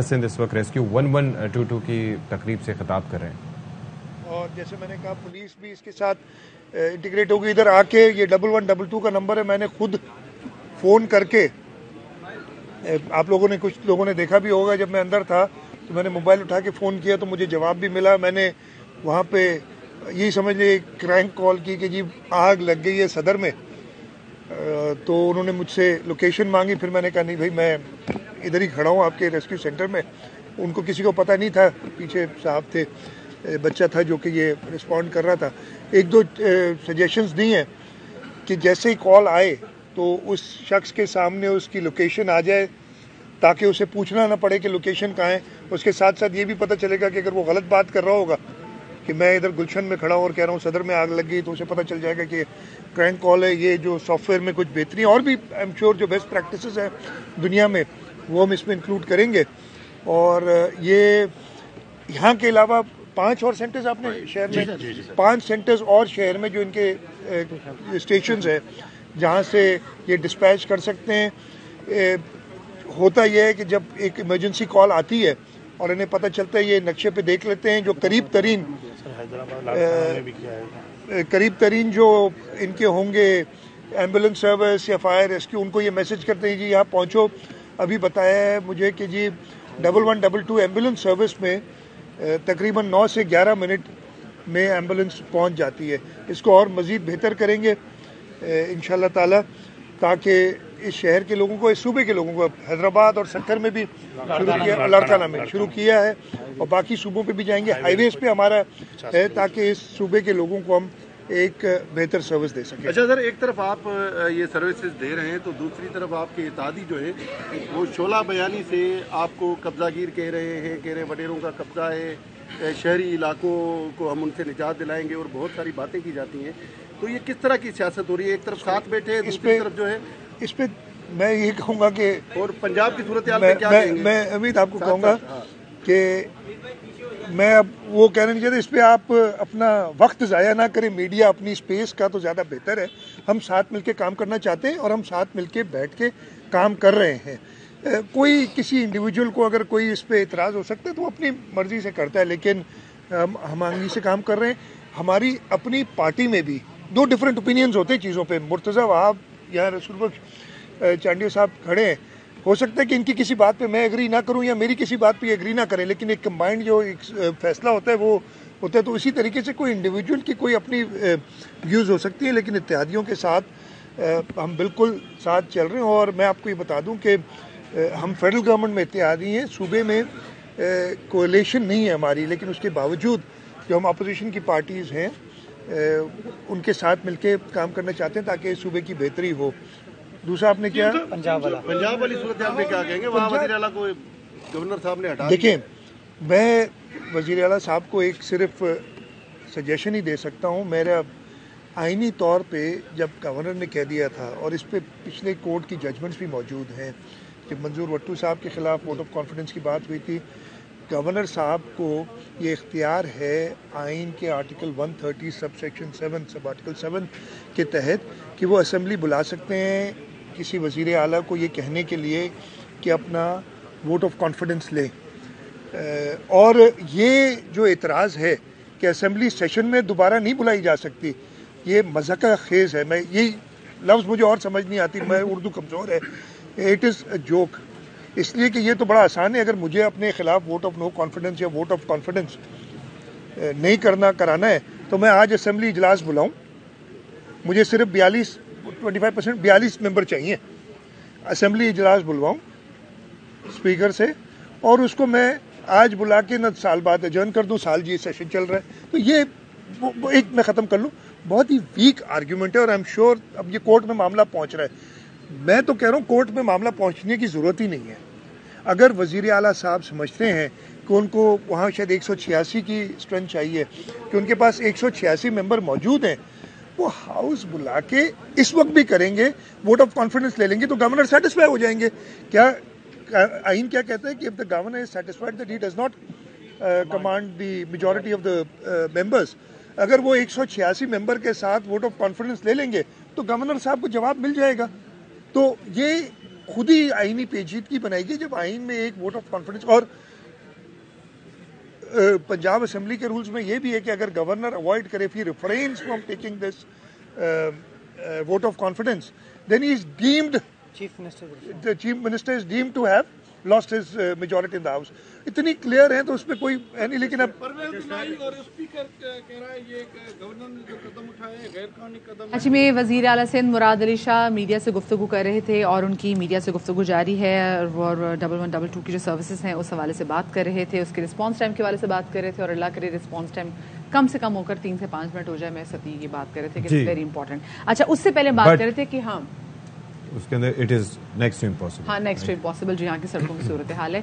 सिंध इस वक्त रेस्क्यू 1122 की तकरीब से खिताब कर रहे हैं। और जैसे मैंने कहा, पुलिस भी इसके साथ इंटीग्रेट होगी। इधर आके ये 1122 का नंबर है, मैंने खुद फ़ोन करके, आप लोगों ने, कुछ लोगों ने देखा भी होगा, जब मैं अंदर था तो मैंने मोबाइल उठा के फ़ोन किया तो मुझे जवाब भी मिला। मैंने वहाँ पे यही समझ लिया क्रैंक कॉल की कि जी आग लग गई है सदर में। तो उन्होंने मुझसे लोकेशन मांगी, फिर मैंने कहा नहीं भाई, मैं इधर ही खड़ा हूँ आपके रेस्क्यू सेंटर में। उनको किसी को पता नहीं था, पीछे साहब थे, बच्चा था जो कि ये रिस्पॉन्ड कर रहा था। एक दो सजेशंस दी हैं कि जैसे ही कॉल आए तो उस शख्स के सामने उसकी लोकेशन आ जाए ताकि उसे पूछना ना पड़े कि लोकेशन कहाँ है। उसके साथ साथ ये भी पता चलेगा कि अगर वो गलत बात कर रहा होगा कि मैं इधर गुलशन में खड़ा हूँ और कह रहा हूँ सदर में आग लग गई, तो उसे पता चल जाएगा कि क्रैंक कॉल है। ये जो सॉफ्टवेयर में कुछ बेहतरी और भी आई एम श्योर जो बेस्ट प्रैक्टिसेस हैं दुनिया में वो हम इसमें इंक्लूड करेंगे। और ये यहाँ के अलावा 5 और सेंटर्स आपने शहर में, 5 सेंटर्स और शहर में जो इनके स्टेशंस है जहाँ से ये डिस्पैच कर सकते हैं। होता यह है कि जब एक इमरजेंसी कॉल आती है और इन्हें पता चलता है, ये नक्शे पे देख लेते हैं जो करीब तरीन जो इनके होंगे एम्बुलेंस सर्विस या फायर रेस्क्यू, उनको ये मैसेज करते हैं जी यहाँ पहुँचो। अभी बताया है मुझे कि जी 1122 एम्बुलेंस सर्विस में तकरीबन 9 से 11 मिनट में एम्बुलेंस पहुँच जाती है। इसको और मज़ीद बेहतर करेंगे इंशाल्लाह ताला, ताकि इस शहर के लोगों को, इस सूबे के लोगों को, हैदराबाद और सक्कर में भी शुरू किया, लाड़काना में शुरू किया है और बाकी सूबों पे भी जाएंगे। हाईवेज पे हमारा है ताकि इस सूबे के लोगों को हम एक बेहतर सर्विस दे सकें। अच्छा सर, एक तरफ आप ये सर्विसेज दे रहे हैं तो दूसरी तरफ आपके इत्तेहादी जो है वो शोला बयानी से आपको कब्जागीर कह रहे हैं, कह रहे हैं वडेरों का कब्जा है, शहरी इलाकों को हम उनसे निजात दिलाएंगे और बहुत सारी बातें की जाती हैं। तो ये किस तरह की सियासत हो रही है? एक तरफ साथ बैठे हैं, दूसरी तरफ जो है इस पे मैं ये कहूँगा कि, और पंजाब की सूरत हाल में क्या कहेंगे? मैं अमीद आपको कहूँगा कि मैं अब वो कहना नहीं चाहता, इस पे आप अपना वक्त ज़ाया ना करें। मीडिया अपनी स्पेस का तो ज़्यादा बेहतर है। हम साथ मिलके काम करना चाहते हैं और हम साथ मिलके बैठ के काम कर रहे हैं। कोई किसी इंडिविजुअल को अगर कोई इस पे इतराज़ हो सकता है तो वो अपनी मर्ज़ी से करता है, लेकिन हम हमारी से काम कर रहे हैं। हमारी अपनी पार्टी में भी 2 डिफरेंट ओपिनियंस होते हैं चीज़ों पे। मुर्तज़ा वहाब या रसूल बख्श चांडिया साहब खड़े हैं, हो सकता है कि इनकी किसी बात पे मैं एग्री ना करूं या मेरी किसी बात पे एग्री ना करें, लेकिन एक कंबाइंड जो एक फैसला होता है वो होता है। तो इसी तरीके से कोई इंडिविजुअल की कोई अपनी व्यूज़ हो सकती है, लेकिन इत्तेहादियों के साथ हम बिल्कुल साथ चल रहे हैं। और मैं आपको ये बता दूं कि हम फेडरल गवर्नमेंट में इत्तेहादी हैं, सूबे में कोalition नहीं है हमारी, लेकिन उसके बावजूद जो हम अपोजिशन की पार्टीज़ हैं उनके साथ मिलके काम करना चाहते हैं ताकि सूबे की बेहतरी हो। दूसरा आपने क्या, पंजाब वाली सूरत हाल में क्या कहेंगे? वहाँ वज़ीर आला को गवर्नर साहब ने हटा दिया। देखिए, मैं वज़ीर आला साहब को एक सिर्फ सजेशन ही दे सकता हूँ। मेरा आईनी तौर पे जब गवर्नर ने कह दिया था, और इस पे पिछले कोर्ट की जजमेंट्स भी मौजूद हैं, जब मंजूर वट्टू साहब के ख़िलाफ़ वोट ऑफ कॉन्फिडेंस की बात हुई थी, गवर्नर साहब को ये इख्तियार है आइन के आर्टिकल 130 सब आर्टिकल 7 के तहत कि वो असम्बली बुला सकते हैं किसी वज़ीर आला को ये कहने के लिए कि अपना वोट ऑफ कॉन्फिडेंस लें। और ये जो एतराज़ है कि असम्बली सेशन में दोबारा नहीं बुलाई जा सकती, ये मज़ाक़ खेज़ है। मैं यही लफ्ज़ मुझे और समझ नहीं आती, मैं उर्दू कमज़ोर है। इट इज़ अ जोक, इसलिए कि ये तो बड़ा आसान है। अगर मुझे अपने ख़िलाफ़ वोट ऑफ नो कॉन्फिडेंस या वोट ऑफ कॉन्फिडेंस नहीं कराना है तो मैं आज असम्बली इजलास बुलाऊँ। मुझे सिर्फ 42 मेंबर चाहिए। असम्बली इजलास बुलवाऊँ स्पीकर से और उसको मैं आज बुला के न साल बाद अजर्न कर दूँ, साल जी सेशन चल रहा है। तो ये एक मैं ख़त्म कर लूँ, बहुत ही वीक आर्ग्यूमेंट है और आई एम श्योर अब ये कोर्ट में मामला पहुँच रहा है। मैं तो कह रहा हूँ कोर्ट में मामला पहुँचने की ज़रूरत ही नहीं है। अगर वज़ीर आला साहब समझते हैं कि उनको वहाँ शायद 186 की स्ट्रेंथ चाहिए, कि उनके पास 186 मेंबर मौजूद हैं, वो हाउस बुला के इस वक्त भी करेंगे, वोट ऑफ कॉन्फिडेंस ले लेंगे तो गवर्नर सेटिस्फाई हो जाएंगे। क्या आइन क्या कहता है कि if the governor is satisfied that he does not command the majority of the members, अगर वो 186 मेंबर के साथ वोट ऑफ कॉन्फिडेंस ले लेंगे तो गवर्नर साहब को जवाब मिल जाएगा। तो ये खुद ही आईनी पेचीदगी बनाएगी जब आइन में एक वोट ऑफ कॉन्फिडेंस और पंजाब असेंबली के रूल्स में ये भी है कि अगर गवर्नर अवॉइड करे, if he refrains from taking this vote of confidence, then he is deemed, the chief minister is deemed to have lost his majority in the house. इतनी क्लियर है तो उसमें कोई है नहीं, लेकिन अब और स्पीकर कह रहा है ये गवर्नर ने जो कदम उठाए गैर कानूनी कदम। आज में वजीर आला सिंध मुराद अली शाह मीडिया से गुफ्तगू कर रहे थे और उनकी मीडिया से गुफ्तगू जारी है और 1122 की जो सर्विसेज हैं उस हवाले से बात कर रहे थे, उसके रिस्पांस टाइम के हवाले से बात कर रहे थे और अल्लाह करे रिस्पांस टाइम कम से कम होकर 3 से 5 मिनट हो जाए। मैं सती की बात कर रहे थे कि इट्स वेरी इंपॉर्टेंट। अच्छा, उससे पहले बात कर रहे थे कि हाँ उसके अंदर it is next to impossible. हाँ, नेक्स्ट टू इम्पॉसिबल जो यहाँ की सड़कों की सूरत हाल है।